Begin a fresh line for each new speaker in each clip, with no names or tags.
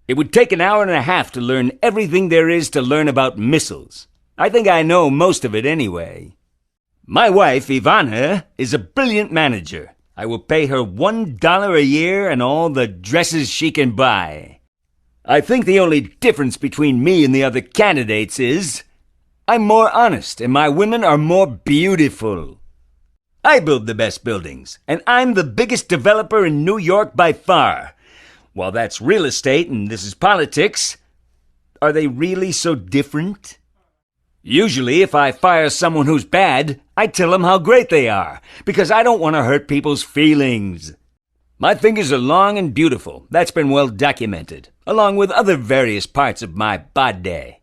It would take an hour and a half to learn everything there is to learn about missiles. I think I know most of it anyway. My wife, Ivana, is a brilliant manager. I will pay her $1 a year and all the dresses she can buy. I think the only difference between me and the other candidates is I'm more honest and my women are more beautiful. I build the best buildings, and I'm the biggest developer in New York by far. While that's real estate and this is politics, are they really so different? Usually, if I fire someone who's bad, I tell them how great they are, because I don't want to hurt people's feelings. My fingers are long and beautiful. That's been well documented, along with other various parts of my body.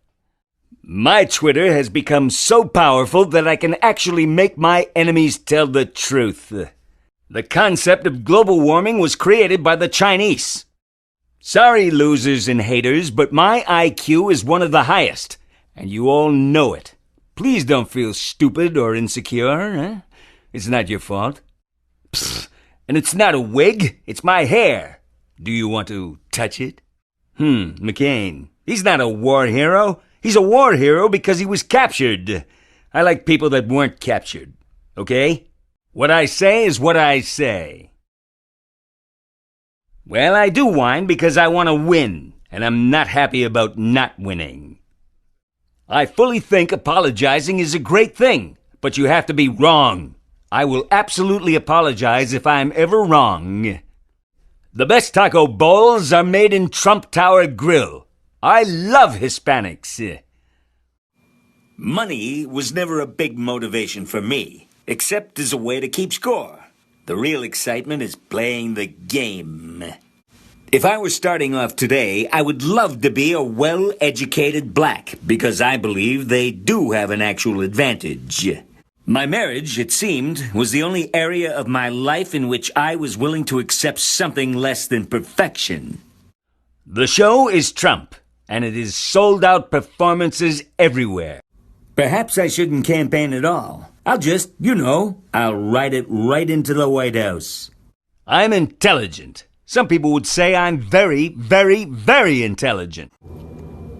My Twitter has become so powerful that I can actually make my enemies tell the truth. The concept of global warming was created by the Chinese. Sorry, losers and haters, but my IQ is one of the highest. And you all know it. Please don't feel stupid or insecure. It's not your fault. Psst. And it's not a wig, it's my hair. Do you want to touch it? McCain. He's not a war hero. He's a war hero because he was captured. I like people that weren't captured. Okay? What I say is what I say. Well, I do whine because I want to win, and I'm not happy about not winning. I fully think apologizing is a great thing, but you have to be wrong. I will absolutely apologize if I'm ever wrong. The best taco bowls are made in Trump Tower Grill. I love Hispanics. Money was never a big motivation for me, except as a way to keep score. The real excitement is playing the game. If I were starting off today, I would love to be a well-educated black, because I believe they do have an actual advantage. My marriage, it seemed, was the only area of my life in which I was willing to accept something less than perfection. The show is Trump, and it is sold-out performances everywhere. Perhaps I shouldn't campaign at all. I'll just, I'll write it right into the White House. I'm intelligent. Some people would say I'm very, very, very intelligent.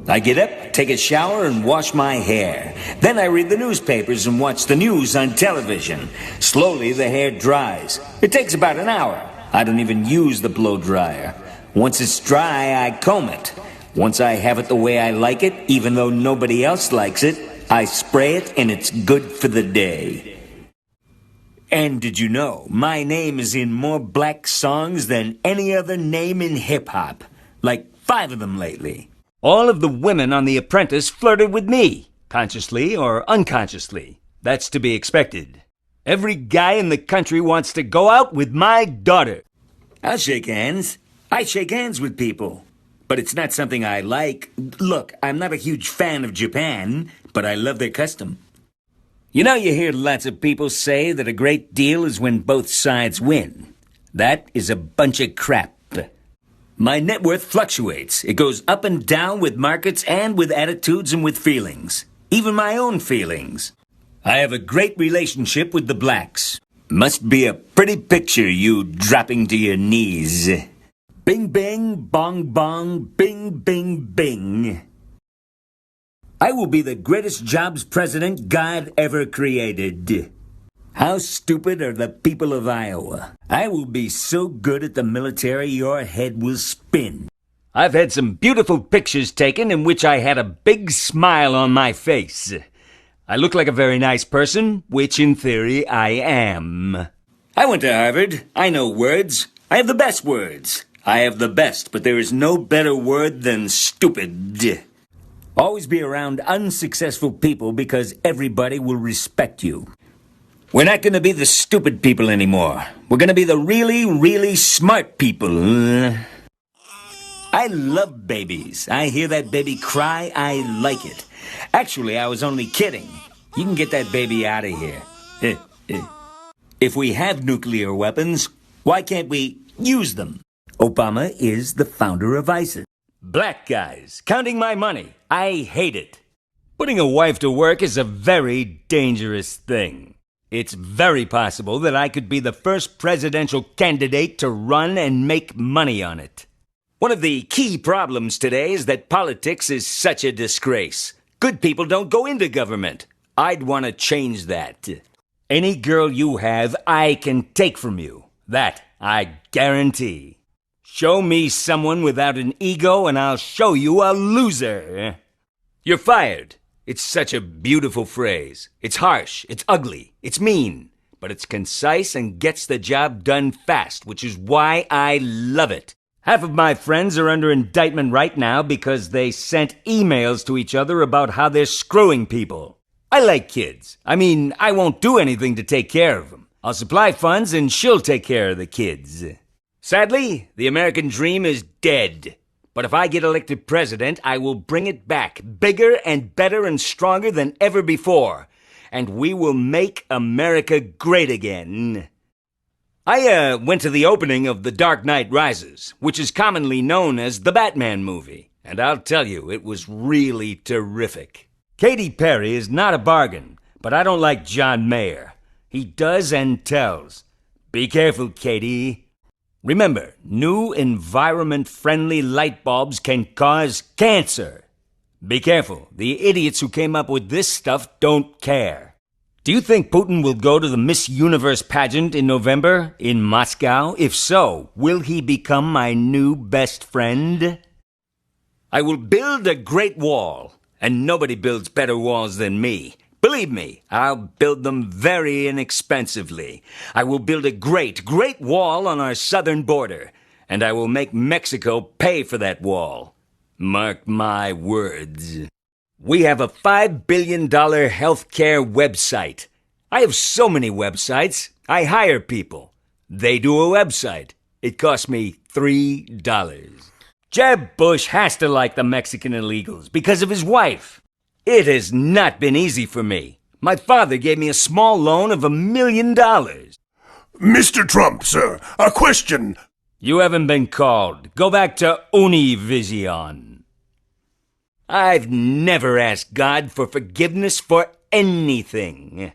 I get up, take a shower, and wash my hair. Then I read the newspapers and watch the news on television. Slowly, the hair dries. It takes about an hour. I don't even use the blow dryer. Once it's dry, I comb it. Once I have it the way I like it, even though nobody else likes it, I spray it and it's good for the day. And did you know, my name is in more black songs than any other name in hip-hop. Like 5 of them lately. All of the women on The Apprentice flirted with me, consciously or unconsciously. That's to be expected. Every guy in the country wants to go out with my daughter. I'll shake hands. I shake hands with people. But it's not something I like. Look, I'm not a huge fan of Japan, but I love their custom. You hear lots of people say that a great deal is when both sides win. That is a bunch of crap. My net worth fluctuates. It goes up and down with markets and with attitudes and with feelings. Even my own feelings. I have a great relationship with the blacks. Must be a pretty picture, you dropping to your knees. Bing, bing, bong, bong, bing, bing, bing. I will be the greatest jobs president God ever created. How stupid are the people of Iowa? I will be so good at the military your head will spin. I've had some beautiful pictures taken in which I had a big smile on my face. I look like a very nice person, which in theory I am. I went to Harvard. I know words. I have the best words. I have the best, but there is no better word than stupid. Always be around unsuccessful people because everybody will respect you. We're not going to be the stupid people anymore. We're going to be the really, really smart people. I love babies. I hear that baby cry. I like it. Actually, I was only kidding. You can get that baby out of here. If we have nuclear weapons, why can't we use them? Obama is the founder of ISIS. Black guys, counting my money. I hate it. Putting a wife to work is a very dangerous thing. It's very possible that I could be the first presidential candidate to run and make money on it. One of the key problems today is that politics is such a disgrace. Good people don't go into government. I'd want to change that. Any girl you have, I can take from you. That I guarantee. Show me someone without an ego and I'll show you a loser. You're fired. It's such a beautiful phrase. It's harsh, it's ugly, it's mean, but it's concise and gets the job done fast, which is why I love it. Half of my friends are under indictment right now because they sent emails to each other about how they're screwing people. I like kids. I won't do anything to take care of them. I'll supply funds and she'll take care of the kids. Sadly, the American dream is dead. But if I get elected president, I will bring it back, bigger and better and stronger than ever before. And we will make America great again. I went to the opening of The Dark Knight Rises, which is commonly known as the Batman movie, and I'll tell you, it was really terrific. Katy Perry is not a bargain, but I don't like John Mayer. He does and tells. Be careful, Katy. Remember, new environment-friendly light bulbs can cause cancer. Be careful, the idiots who came up with this stuff don't care. Do you think Putin will go to the Miss Universe pageant in November in Moscow? If so, will he become my new best friend? I will build a great wall, and nobody builds better walls than me. Believe me, I'll build them very inexpensively. I will build a great, great wall on our southern border, and I will make Mexico pay for that wall. Mark my words. We have a $5 billion healthcare website. I have so many websites. I hire people. They do a website. It costs me $3. Jeb Bush has to like the Mexican illegals because of his wife. It has not been easy for me. My father gave me a small loan of $1 million.
Mr. Trump, sir, a question.
You haven't been called. Go back to Univision. I've never asked God for forgiveness for anything.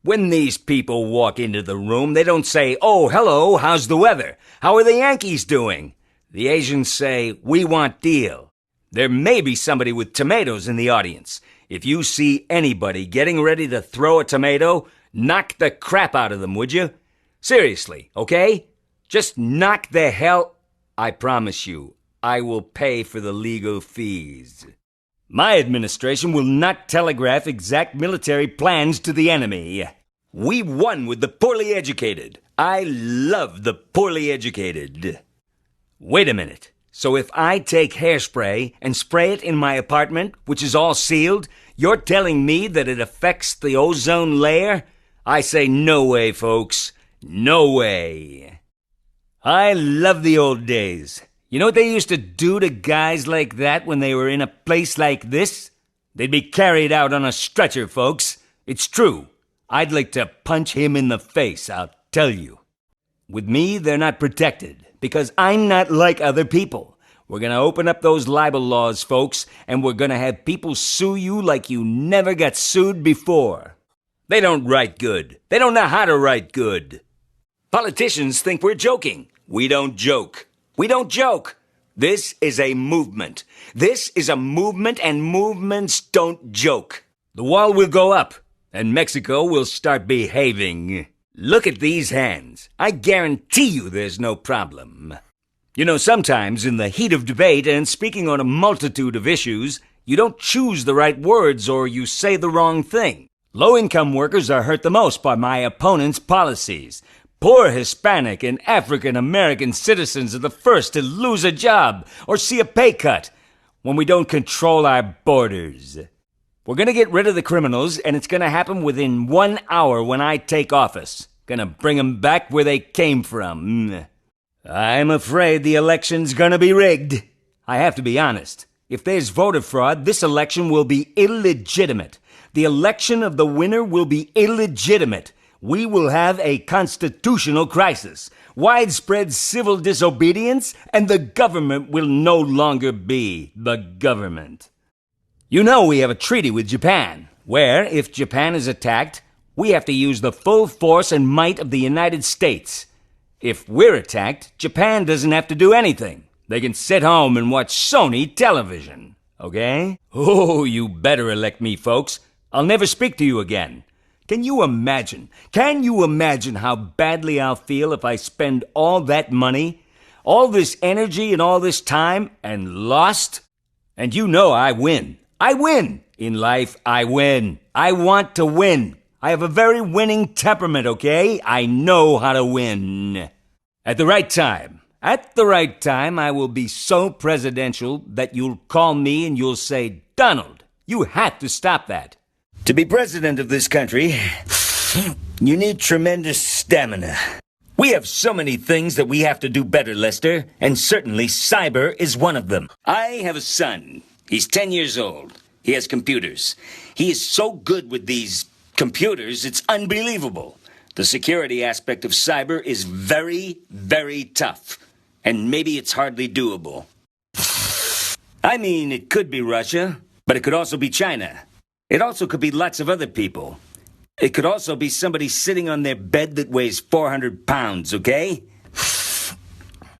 When these people walk into the room, they don't say, "Oh, hello, how's the weather? How are the Yankees doing?" The Asians say, "We want deal." There may be somebody with tomatoes in the audience. If you see anybody getting ready to throw a tomato, knock the crap out of them, would you? Seriously, okay? Just knock the hell... I promise you, I will pay for the legal fees. My administration will not telegraph exact military plans to the enemy. We won with the poorly educated. I love the poorly educated. Wait a minute. So if I take hairspray and spray it in my apartment, which is all sealed, you're telling me that it affects the ozone layer? I say no way, folks. No way. I love the old days. You know what they used to do to guys like that when they were in a place like this? They'd be carried out on a stretcher, folks. It's true. I'd like to punch him in the face, I'll tell you. With me, they're not protected, because I'm not like other people. We're gonna open up those libel laws, folks, and we're gonna have people sue you like you never got sued before. They don't write good. They don't know how to write good. Politicians think we're joking. We don't joke. We don't joke. This is a movement. This is a movement, and movements don't joke. The wall will go up, and Mexico will start behaving. Look at these hands. I guarantee you there's no problem. You know, sometimes in the heat of debate and speaking on a multitude of issues, you don't choose the right words or you say the wrong thing. Low-income workers are hurt the most by my opponent's policies. Poor Hispanic and African-American citizens are the first to lose a job or see a pay cut when we don't control our borders. We're going to get rid of the criminals, and it's going to happen within 1 hour when I take office. Going to bring them back where they came from. I'm afraid the election's going to be rigged. I have to be honest. If there's voter fraud, this election will be illegitimate. The election of the winner will be illegitimate. We will have a constitutional crisis, widespread civil disobedience, and the government will no longer be the government. You know we have a treaty with Japan, where, if Japan is attacked, we have to use the full force and might of the United States. If we're attacked, Japan doesn't have to do anything. They can sit home and watch Sony television, okay? Oh, you better elect me, folks. I'll never speak to you again. Can you imagine how badly I'll feel if I spend all that money, all this energy and all this time, and lost? And you know I win. I win. In life, I win. I want to win. I have a very winning temperament, okay? I know how to win. At the right time, I will be so presidential that you'll call me and you'll say, Donald, you have to stop that. To be president of this country, you need tremendous stamina. We have so many things that we have to do better, Lester, and certainly cyber is one of them. I have a son. He's 10 years old. He has computers. He is so good with these computers, it's unbelievable. The security aspect of cyber is very, very tough. And maybe it's hardly doable. I mean, it could be Russia, but it could also be China. It also could be lots of other people. It could also be somebody sitting on their bed that weighs 400 pounds, okay?